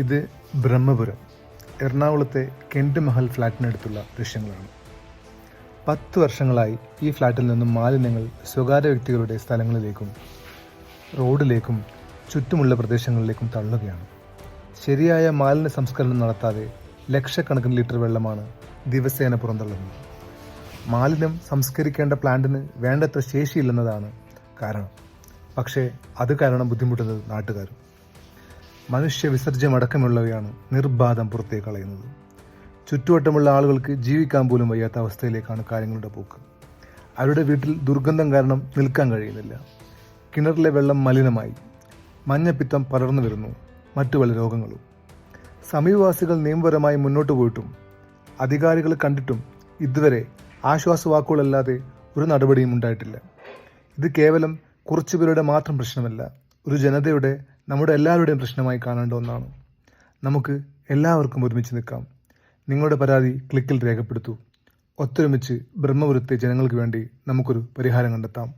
ഇത് ബ്രഹ്മപുരം എറണാകുളത്തെ കെൻറ്റ് മഹൽ ഫ്ലാറ്റിനടുത്തുള്ള ദൃശ്യങ്ങളാണ്. 10 വർഷങ്ങളായി ഈ ഫ്ലാറ്റിൽ നിന്നും മാലിന്യങ്ങൾ സ്വകാര്യ വ്യക്തികളുടെ സ്ഥലങ്ങളിലേക്കും റോഡിലേക്കും ചുറ്റുമുള്ള പ്രദേശങ്ങളിലേക്കും തള്ളുകയാണ്. ശരിയായ മാലിന്യ സംസ്കരണം നടത്താതെ ലക്ഷക്കണക്കിന് ലിറ്റർ വെള്ളമാണ് ദിവസേന പുറന്തള്ളുന്നത്. മാലിന്യം സംസ്കരിക്കേണ്ട പ്ലാന്റിന് വേണ്ടത്ര ശേഷിയില്ലെന്നതാണ് കാരണം. പക്ഷേ അത് കാരണം ബുദ്ധിമുട്ടുന്നത് നാട്ടുകാരും. മനുഷ്യ വിസർജ്യമടക്കമുള്ളവയാണ് നിർബാധം പുറത്തേക്ക് കളയുന്നത്. ചുറ്റുവട്ടമുള്ള ആളുകൾക്ക് ജീവിക്കാൻ പോലും വയ്യാത്ത അവസ്ഥയിലേക്കാണ് കാര്യങ്ങളുടെ പോക്ക്. അവരുടെ വീട്ടിൽ ദുർഗന്ധം കാരണം നിൽക്കാൻ കഴിയുന്നില്ല. കിണറിലെ വെള്ളം മലിനമായി, മഞ്ഞപ്പിത്തം പടർന്നു വരുന്നു, മറ്റു പല രോഗങ്ങളും. സമീപവാസികൾ നിയമപരമായി മുന്നോട്ട് പോയിട്ടും അധികാരികൾ കണ്ടിട്ടും ഇതുവരെ ആശ്വാസവാക്കുകളല്ലാതെ ഒരു നടപടിയും ഉണ്ടായിട്ടില്ല. ഇത് കേവലം കുറച്ചുപേരുടെ മാത്രം പ്രശ്നമല്ല, ഒരു ജനതയുടെ, നമ്മുടെ എല്ലാവരുടെയും പ്രശ്നമായി കാണേണ്ട ഒന്നാണ്. നമുക്ക് എല്ലാവർക്കും ഒരുമിച്ച് നിൽക്കാം. നിങ്ങളുടെ പരാതി ക്ലിക്കിൽ രേഖപ്പെടുത്തൂ. ഒത്തൊരുമിച്ച് ബ്രഹ്മപുരത്തെ ജനങ്ങൾക്ക് വേണ്ടി നമുക്കൊരു പരിഹാരം കണ്ടെത്താം.